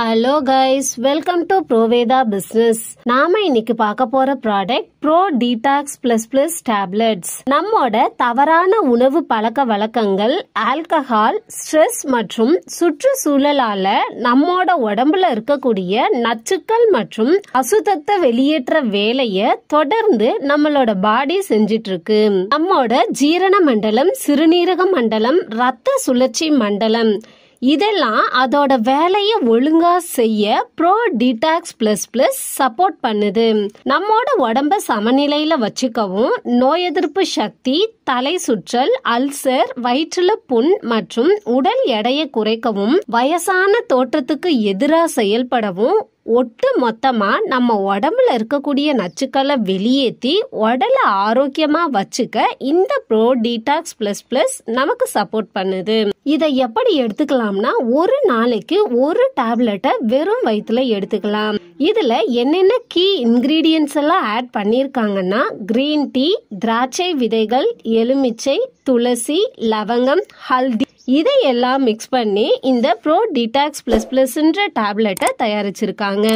Hello guys, welcome to Proveda business. நாம இன்னைக்கு பார்க்க போற product pro detox plus plus tablets. நம்மோட தவறான உணவு பழக்க வழக்கங்கள், ஆல்கஹால், ஸ்ட்ரெஸ் மற்றும் சுற்றுச்சூழலால நம்மோட உடம்புல இருக்கக்கூடிய நச்சுக்கள் மற்றும் அசுத்தத்தை வெளியேற்ற வேலைய தொடர்ந்து நம்மளோட பாடி செஞ்சிட்டு இருக்கு. நம்மோட ஜீரண மண்டலம், சிறுநீரக மண்டலம், ரத்த சுழற்சி மண்டலம் இதெல்லாம் அதோட வேலையை ஒழுங்கா செய்ய bro detox plus plus support பண்ணுது. நம்மோட உடம்ப சமநிலையில வச்சுக்கவும், நோய் எதிர்ப்பு சக்தி, தலை சுற்றல், அல்சர், வயிற்றுல புண் மற்றும் உடல் எடையை குறைக்கவும், வயசான தோற்றத்துக்கு எதிராக செயல்படவும், ஒட்டு மொத்தமா நம்ம உடம்புல இருக்கக்கூடிய நச்சுக்களை வெளியேற்றி உடலை ஆரோக்கியமா வச்சுக்க இந்த ப்ரோ டீடாக்ஸ் பிளஸ் பிளஸ் நமக்கு சப்போர்ட் பண்ணுது. இதை எப்படி எடுத்துக்கலாம்னா, ஒரு நாளைக்கு ஒரு டேப்லெட்டை வெறும் வயிற்றுல எடுத்துக்கலாம். இதுல என்னென்ன கீ இன்கிரீடியன்ஸ் எல்லாம் ஆட் பண்ணிருக்காங்கன்னா, கிரீன் டீ, திராட்சை விதைகள், எலுமிச்சை, துளசி, லவங்கம், ஹல்தி இதையெல்லாம் மிக்ஸ் பண்ணி இந்த ப்ரோ டீடாக்ஸ் பிளஸ் பிளஸ்ன்ற டேப்லெட்டை தயாரிச்சிருக்காங்க.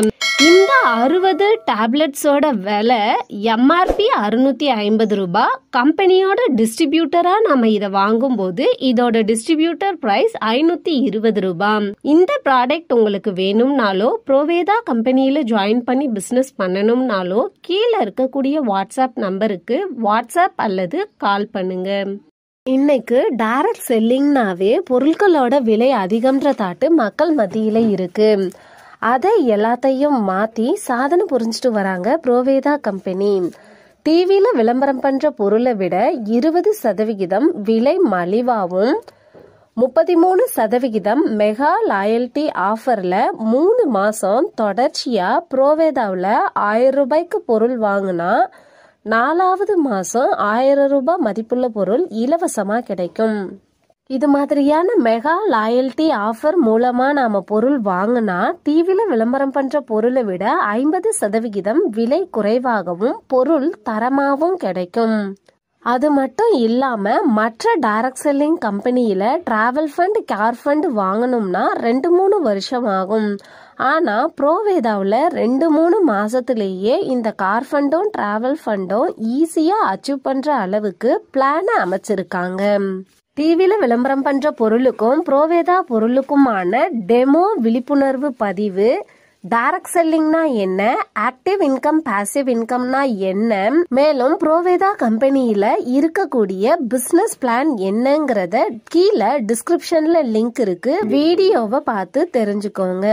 இந்த 60 டேப்லெட்ஸோட விலை எம்ஆர்பி 650 ரூபாய். கம்பெனியோட டிஸ்ட்ரிபியூட்டரா நம்ம இதை வாங்கும் போது இதோட டிஸ்ட்ரிபியூட்டர் பிரைஸ் 520 ரூபாய். இந்த ப்ராடக்ட் உங்களுக்கு வேணும்னாலோ, ப்ரோவேதா கம்பெனியில ஜாயின் பண்ணி பிசினஸ் பண்ணணும்னாலோ கீழே இருக்கக்கூடிய வாட்ஸ்அப் நம்பருக்கு வாட்ஸ்அப் அல்லது கால் பண்ணுங்க. இன்னைக்கு டைரக்ட் செல்லிங்னாவே பொருட்களோட விலை அதிகம்ன்ற தாட்டு மக்கள் மத்தியில இருக்கு. அதை எல்லாத்தையும் மாத்தி சாதனை புரிஞ்சுட்டு வராங்க ப்ரோவேதா கம்பெனி. டிவில விளம்பரம் பண்ற பொருளை விட 20% விலை மலிவாகவும், 33% மெகா லாயல்டி ஆஃபர்ல 3 மாசம் தொடர்ச்சியா ப்ரோவேதாவில் 1000 ரூபாய்க்கு பொருள் வாங்கினா 4வது மாசம் 1000 ரூபாய் மதிப்புள்ள பொருள் இலவசமா கிடைக்கும். இது மாதிரியான மெகா லாயல்டி ஆஃபர் மூலமா நாம பொருள் வாங்கினா டிவில விளம்பரம் பண்ற பொருளை விட 50% விலை குறைவாகவும் பொருள் தரமாகவும் கிடைக்கும். அது மட்டும் இல்லாம மற்ற டைரக்ட் செல்லிங் கம்பெனியில டிராவல் ஃபண்ட், கேர் ஃபண்ட் வாங்கணும்னா 2-3 வருஷம் ஆகும். ஆனா ப்ரோவேதாவில் 2-3 மாசத்திலேயே இந்த கார் ஃபண்டும் டிராவல் ஃபண்டும் ஈஸியா அச்சீவ் பண்ற அளவுக்கு பிளான அமைச்சிருக்காங்க. டிவில விளம்பரம் பண்ற பொருளுக்கும் ப்ரோவேதா பொருளுக்குமான டெமோ விழிப்புணர்வு பதிவு, டைரக்ட் செல்லிங்னா என்ன, ஆக்டிவ் இன்கம், பாசிவ் இன்கம்னா என்ன, மேலும் ப்ரோவேதா கம்பெனியில இருக்கக்கூடிய பிசினஸ் பிளான் என்னங்கறத கீழே டிஸ்கிரிப்ஷன்ல லிங்க் இருக்கு. வீடியோவை பார்த்து தெரிஞ்சுக்கோங்க.